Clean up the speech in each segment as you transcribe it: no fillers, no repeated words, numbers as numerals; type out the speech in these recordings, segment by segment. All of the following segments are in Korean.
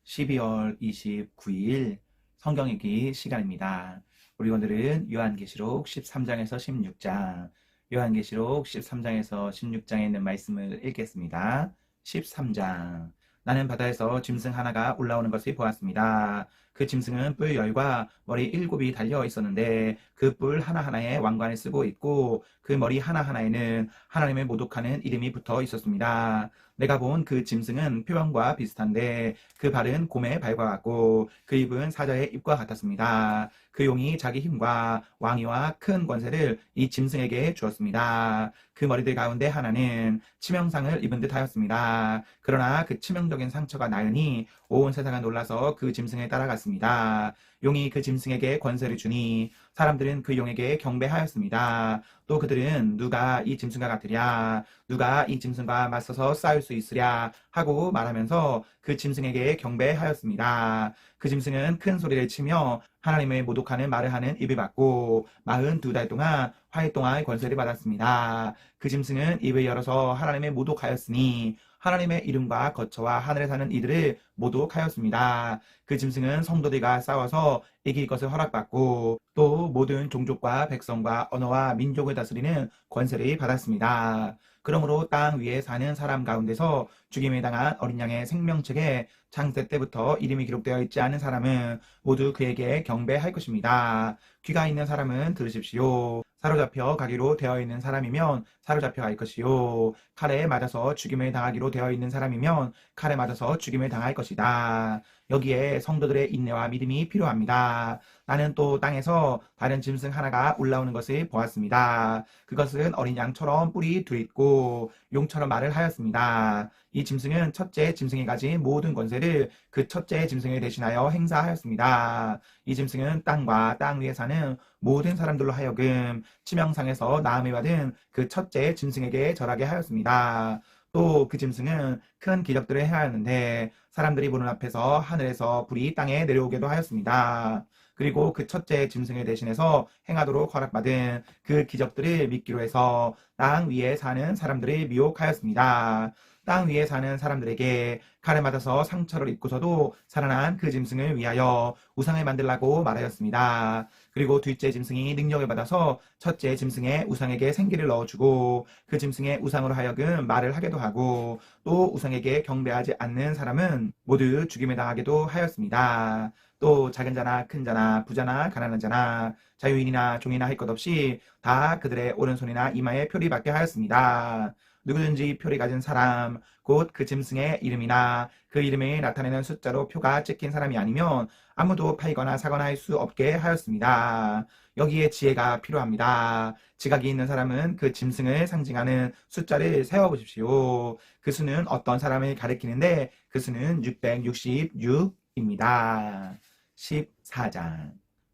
12월 29일 성경 읽기 시간입니다. 우리 오늘은 요한계시록 13장에서 16장, 요한계시록 13장에서 16장에 있는 말씀을 읽겠습니다. 13장. 나는 바다에서 짐승 하나가 올라오는 것을 보았습니다. 그 짐승은 뿔10과 머리 7이 달려 있었는데 그 뿔 하나하나에 왕관을 쓰고 있고 그 머리 하나하나에는 하나님을 모독하는 이름이 붙어 있었습니다. 내가 본 그 짐승은 표범과 비슷한데 그 발은 곰의 발과 같고 그 입은 사자의 입과 같았습니다. 그 용이 자기 힘과 왕위와 큰 권세를 이 짐승에게 주었습니다. 그 머리들 가운데 하나는 치명상을 입은 듯 하였습니다. 그러나 그 치명적인 상처가 나으니 온 세상은 놀라서 그 짐승을 따라갔습니다. 용이 그 짐승에게 권세를 주니 사람들은 그 용에게 경배하였습니다. 또 그들은 누가 이 짐승과 같으랴, 누가 이 짐승과 맞서서 싸울 수 있으랴 하고 말하면서 그 짐승에게 경배하였습니다. 그 짐승은 큰 소리를 치며 하나님을 모독하는 말을 하는 입을 받고 42달 동안 활동할 권세를 받았습니다. 그 짐승은 입을 열어서 하나님을 모독하였으니 하나님의 이름과 거처와 하늘에 사는 이들을 모독하였습니다. 그 짐승은 성도들과 싸워서 이길 것을 허락받고 또 모든 종족과 백성과 언어와 민족을 다스리는 권세를 받았습니다. 그러므로 땅 위에 사는 사람 가운데서 죽임을 당한 어린 양의 생명책에 창세 때부터 이름이 기록되어 있지 않은 사람은 모두 그에게 경배할 것입니다. 귀가 있는 사람은 들으십시오. 사로잡혀 가기로 되어 있는 사람이면 사로잡혀 갈 것이요. 칼에 맞아서 죽임을 당하기로 되어 있는 사람이면 칼에 맞아서 죽임을 당할 것이다. 여기에 성도들의 인내와 믿음이 필요합니다. 나는 또 땅에서 다른 짐승 하나가 올라오는 것을 보았습니다. 그것은 어린 양처럼 뿔이 둘 있고 용처럼 말을 하였습니다. 이 짐승은 첫째 짐승이 가진 모든 권세를 그 첫째 짐승을 대신하여 행사하였습니다. 이 짐승은 땅과 땅 위에 사는 모든 사람들로 하여금 치명상에서 나음을 받은 그 첫째 짐승에게 절하게 하였습니다. 또 그 짐승은 큰 기적들을 행하였는데 사람들이 보는 앞에서 하늘에서 불이 땅에 내려오게도 하였습니다. 그리고 그 첫째 짐승을 대신해서 행하도록 허락받은 그 기적들을 믿기로 해서 땅 위에 사는 사람들을 미혹하였습니다. 땅 위에 사는 사람들에게 칼을 맞아서 상처를 입고서도 살아난 그 짐승을 위하여 우상을 만들라고 말하였습니다. 그리고 둘째 짐승이 능력을 받아서 첫째 짐승의 우상에게 생기를 넣어주고 그 짐승의 우상으로 하여금 말을 하게도 하고 또 우상에게 경배하지 않는 사람은 모두 죽임을 당하게도 하였습니다. 또 작은 자나 큰 자나 부자나 가난한 자나 자유인이나 종이나 할 것 없이 다 그들의 오른손이나 이마에 표리 받게 하였습니다. 누구든지 표리 가진 사람 곧 그 짐승의 이름이나 그 이름을 나타내는 숫자로 표가 찍힌 사람이 아니면 아무도 팔거나 사거나 할 수 없게 하였습니다. 여기에 지혜가 필요합니다. 지각이 있는 사람은 그 짐승을 상징하는 숫자를 세워보십시오. 그 수는 어떤 사람을 가리키는데 그 수는 666입니다. 14장.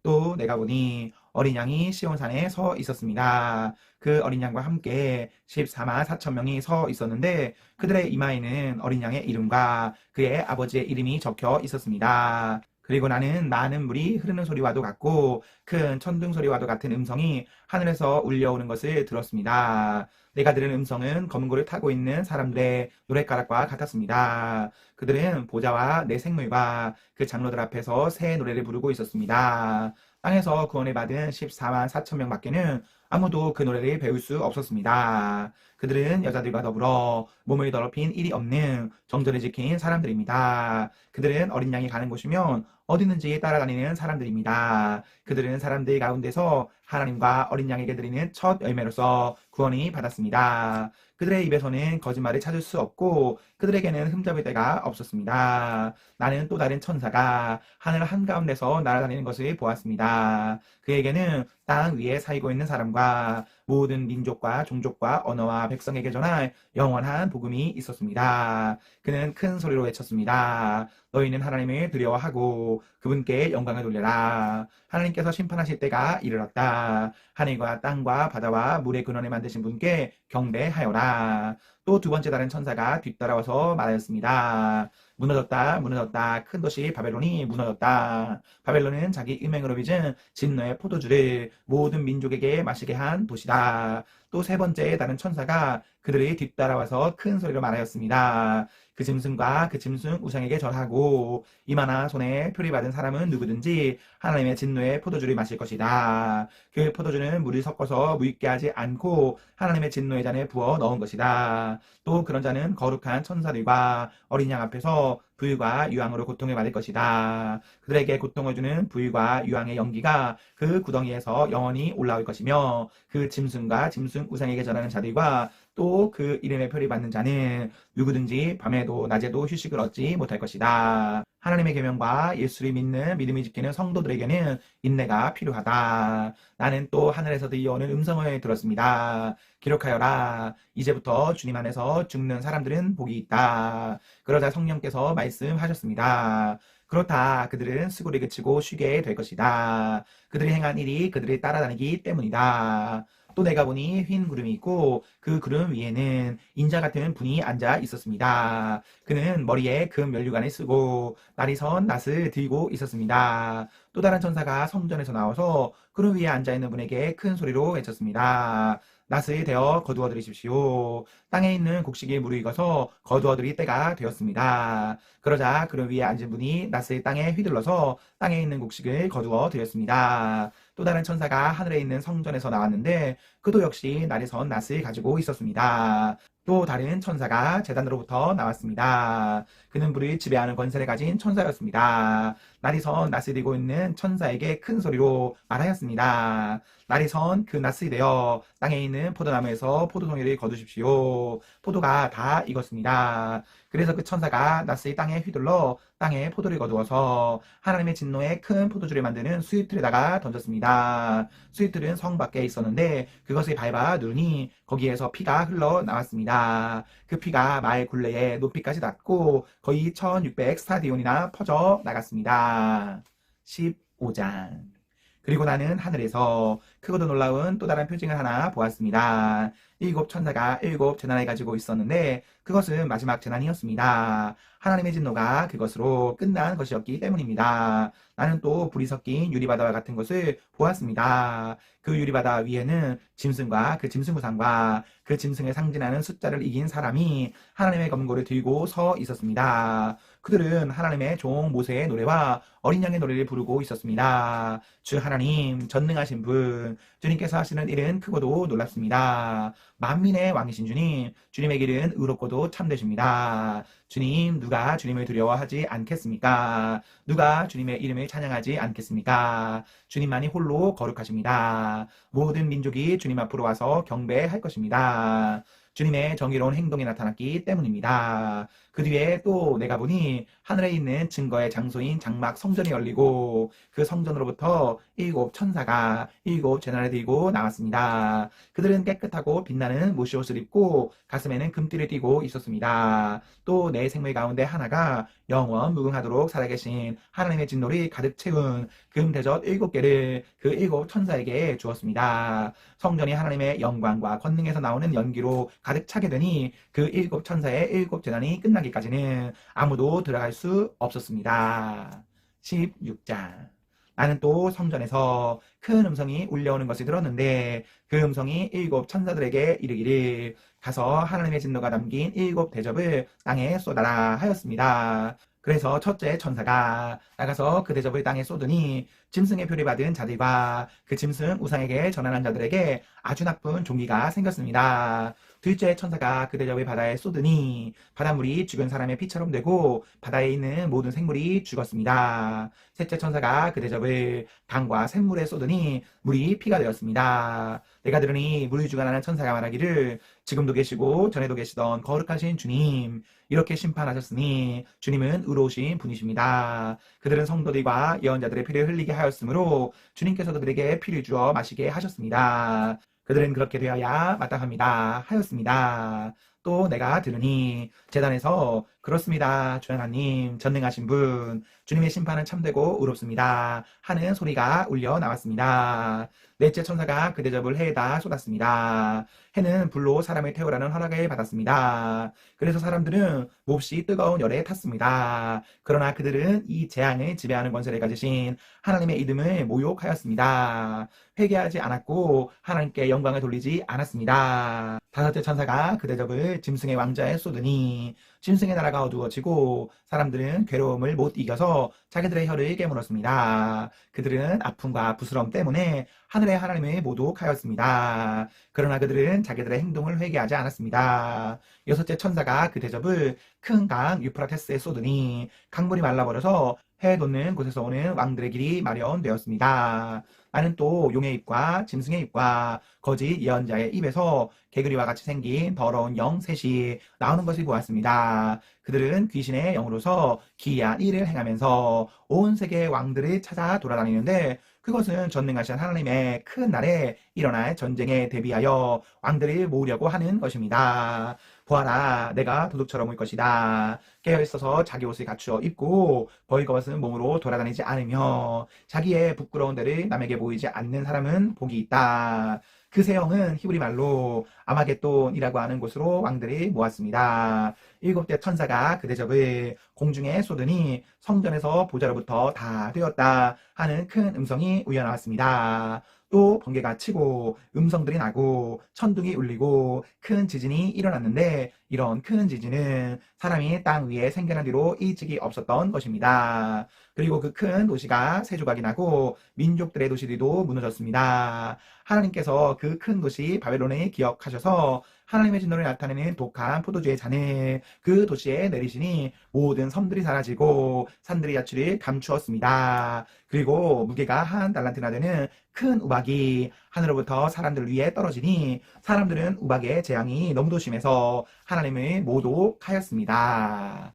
또 내가 보니 어린 양이 시온산에 서 있었습니다. 그 어린 양과 함께 14만 4천 명이 서 있었는데 그들의 이마에는 어린 양의 이름과 그의 아버지의 이름이 적혀 있었습니다. 그리고 나는 많은 물이 흐르는 소리와도 같고 큰 천둥 소리와도 같은 음성이 하늘에서 울려오는 것을 들었습니다. 내가 들은 음성은 검은 고를 타고 있는 사람들의 노랫가락과 같았습니다. 그들은 보좌와 내 생물과 그 장로들 앞에서 새 노래를 부르고 있었습니다. 땅에서 구원을 받은 14만 4천 명 밖에는 아무도 그 노래를 배울 수 없었습니다. 그들은 여자들과 더불어 몸을 더럽힌 일이 없는 정절을 지킨 사람들입니다. 그들은 어린 양이 가는 곳이면 어디든지 따라다니는 사람들입니다. 그들은 사람들 가운데서 하나님과 어린 양에게 드리는 첫 열매로서 구원이 받았습니다. 그들의 입에서는 거짓말을 찾을 수 없고 그들에게는 흠잡을 데가 없었습니다. 나는 또 다른 천사가 하늘 한가운데서 날아다니는 것을 보았습니다. 그에게는 땅 위에 살고 있는 사람과 모든 민족과 종족과 언어와 백성에게 전할 영원한 복음이 있었습니다. 그는 큰 소리로 외쳤습니다. 너희는 하나님을 두려워하고 그분께 영광을 돌려라. 하나님께서 심판하실 때가 이르렀다. 하늘과 땅과 바다와 물의 근원을 만드신 분께 경배하여라. 또 두 번째 다른 천사가 뒤따라와서 말하였습니다. 무너졌다, 무너졌다. 큰 도시 바벨론이 무너졌다. 바벨론은 자기 음행으로 빚은 진노의 포도주를 모든 민족에게 마시게 한 도시다. 또 세 번째 다른 천사가 그들이 뒤따라와서 큰 소리로 말하였습니다. 그 짐승과 그 짐승 우상에게 절하고 이마나 손에 표를 받은 사람은 누구든지 하나님의 진노의 포도주를 마실 것이다. 그 포도주는 물을 섞어서 무익게 하지 않고 하나님의 진노의 잔에 부어 넣은 것이다. 또 그런 자는 거룩한 천사들과 어린 양 앞에서 부유와 유황으로 고통을 받을 것이다. 그들에게 고통을 주는 부유와 유황의 연기가 그 구덩이에서 영원히 올라올 것이며 그 짐승과 짐승 우상에게 절하는 자들과 또 그 이름의 표를 받는 자는 누구든지 밤에도 낮에도 휴식을 얻지 못할 것이다. 하나님의 계명과 예수를 믿는 믿음을 지키는 성도들에게는 인내가 필요하다. 나는 또 하늘에서 들려오는 음성을 들었습니다. 기록하여라. 이제부터 주님 안에서 죽는 사람들은 복이 있다. 그러자 성령께서 말씀하셨습니다. 그렇다. 그들은 수고를 그치고 쉬게 될 것이다. 그들이 행한 일이 그들을 따라다니기 때문이다. 또 내가 보니 흰 구름이 있고 그 구름 위에는 인자 같은 분이 앉아 있었습니다. 그는 머리에 금 면류관을 쓰고 날이 선 낫을 들고 있었습니다. 또 다른 천사가 성전에서 나와서 구름 위에 앉아 있는 분에게 큰 소리로 외쳤습니다. 낫을 대어 거두어 들이십시오. 땅에 있는 곡식이 무르익어서 거두어 들일 때가 되었습니다. 그러자 구름 위에 앉은 분이 낫을 땅에 휘둘러서 땅에 있는 곡식을 거두어 들였습니다. 또 다른 천사가 하늘에 있는 성전에서 나왔는데 그도 역시 날이 선 낫을 가지고 있었습니다. 또 다른 천사가 제단으로부터 나왔습니다. 그는 불을 지배하는 권세를 가진 천사였습니다. 날이 선 낫을 들고 있는 천사에게 큰 소리로 말하였습니다. 날이 선 그 낫을 내어 땅에 있는 포도나무에서 포도송이를 거두십시오. 포도가 다 익었습니다. 그래서 그 천사가 낫을 땅에 휘둘러 땅에 포도를 거두어서 하나님의 진노의 큰 포도주를 만드는 수입틀에다가 던졌습니다. 수입틀은 성 밖에 있었는데 그것을 밟아 누르니 거기에서 피가 흘러나왔습니다. 그 피가 마을 굴레에 높이까지 닿고 거의 1600 스타디온이나 퍼져 나갔습니다. 15장. 그리고 나는 하늘에서 크고도 놀라운 또 다른 표징을 하나 보았습니다. 7 천사가 7 재난을 가지고 있었는데 그것은 마지막 재난이었습니다. 하나님의 진노가 그것으로 끝난 것이었기 때문입니다. 나는 또 불이 섞인 유리바다와 같은 것을 보았습니다. 그 유리바다 위에는 짐승과 그 짐승 우상과 그 짐승을 상징하는 숫자를 이긴 사람이 하나님의 검고를 들고 서 있었습니다. 그들은 하나님의 종 모세의 노래와 어린 양의 노래를 부르고 있었습니다. 주 하나님 전능하신 분, 주님께서 하시는 일은 크고도 놀랍습니다. 만민의 왕이신 주님, 주님의 길은 의롭고도 참되십니다. 주님, 누가 주님을 두려워하지 않겠습니까? 누가 주님의 이름을 찬양하지 않겠습니까? 주님만이 홀로 거룩하십니다. 모든 민족이 주님 앞으로 와서 경배할 것입니다. 주님의 정의로운 행동이 나타났기 때문입니다. 그 뒤에 또 내가 보니 하늘에 있는 증거의 장소인 장막 성전이 열리고 그 성전으로부터 7 천사가 7 재난을 들고 나왔습니다. 그들은 깨끗하고 빛나는 무시옷을 입고 가슴에는 금띠를 띠고 있었습니다. 또 내 생물 가운데 하나가 영원 무궁하도록 살아계신 하나님의 진노를 가득 채운 금대접 7개를 그 7 천사에게 주었습니다. 성전이 하나님의 영광과 권능에서 나오는 연기로 가득 차게 되니 그 7 천사의 7 재난이 끝나기까지는 아무도 들어갈 수 없었습니다. 16장. 나는 또 성전에서 큰 음성이 울려오는 것을 들었는데 그 음성이 7 천사들에게 이르기를 가서 하나님의 진노가 담긴 7 대접을 땅에 쏟아라 하였습니다. 그래서 첫째 천사가 나가서 그 대접을 땅에 쏟으니 짐승의 표를 받은 자들과 그 짐승 우상에게 전하는 자들에게 아주 나쁜 종기가 생겼습니다. 둘째 천사가 그 대접을 바다에 쏟으니 바닷물이 죽은 사람의 피처럼 되고 바다에 있는 모든 생물이 죽었습니다. 셋째 천사가 그 대접을 강과 샘물에 쏟으니 물이 피가 되었습니다. 내가 들으니 물을 주관하는 천사가 말하기를 지금도 계시고 전에도 계시던 거룩하신 주님, 이렇게 심판하셨으니 주님은 의로우신 분이십니다. 그들은 성도들과 예언자들의 피를 흘리게 하였으므로 주님께서 그들에게 피를 주어 마시게 하셨습니다. 그들은 그렇게 되어야 마땅합니다 하였습니다. 또 내가 들으니 제단에서 그렇습니다. 주 하나님, 전능하신 분, 주님의 심판은 참되고 의롭습니다. 하는 소리가 울려 나왔습니다. 넷째 천사가 그 대접을 해에다 쏟았습니다. 해는 불로 사람을 태우라는 허락을 받았습니다. 그래서 사람들은 몹시 뜨거운 열에 탔습니다. 그러나 그들은 이 재앙을 지배하는 권세를 가지신 하나님의 이름을 모욕하였습니다. 회개하지 않았고 하나님께 영광을 돌리지 않았습니다. 다섯째 천사가 그 대접을 짐승의 왕자에 쏟으니 짐승의 나라가 어두워지고 사람들은 괴로움을 못 이겨서 자기들의 혀를 깨물었습니다. 그들은 아픔과 부스러움 때문에 하늘의 하나님을 모독하였습니다. 그러나 그들은 자기들의 행동을 회개하지 않았습니다. 여섯째 천사가 그 대접을 큰 강 유프라테스에 쏟으니 강물이 말라버려서 해 돋는 곳에서 오는 왕들의 길이 마련되었습니다. 나는 또 용의 입과 짐승의 입과 거짓 예언자의 입에서 개구리와 같이 생긴 더러운 영 셋이 나오는 것을 보았습니다. 그들은 귀신의 영으로서 기이한 일을 행하면서 온 세계의 왕들을 찾아 돌아다니는데 그것은 전능하신 하나님의 큰 날에 일어날 전쟁에 대비하여 왕들을 모으려고 하는 것입니다. 보아라, 내가 도둑처럼 올 것이다. 깨어있어서 자기 옷을 갖추어 입고 벌거벗은 몸으로 돌아다니지 않으며 자기의 부끄러운 데를 남에게 보이지 않는 사람은 복이 있다. 그 세형은 히브리 말로 아마겟돈이라고 하는 곳으로 왕들을 모았습니다. 일곱째 천사가 그 대접을 공중에 쏟으니 성전에서 보좌로부터 다 되었다 하는 큰 음성이 울려나왔습니다. 또 번개가 치고 음성들이 나고 천둥이 울리고 큰 지진이 일어났는데 이런 큰 지진은 사람이 땅 위에 생겨난 뒤로 일찍이 없었던 것입니다. 그리고 그 큰 도시가 세 조각이 나고 민족들의 도시들도 무너졌습니다. 하나님께서 그 큰 도시 바벨론을 기억하셔서 하나님의 진노를 나타내는 독한 포도주의 잔을 그 도시에 내리시니 모든 섬들이 사라지고 산들의 야출을 감추었습니다. 그리고 무게가 한 달란트나 되는 큰 우박이 하늘로부터 사람들 위에 떨어지니 사람들은 우박의 재앙이 너무도 심해서 하나님을 모독하였습니다.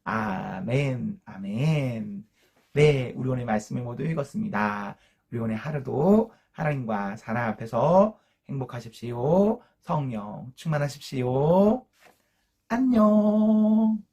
아멘, 아멘. 네, 우리 오늘 말씀을 모두 읽었습니다. 우리 오늘 하루도 하나님과 사랑 앞에서 행복하십시오. 성령 충만하십시오. 안녕.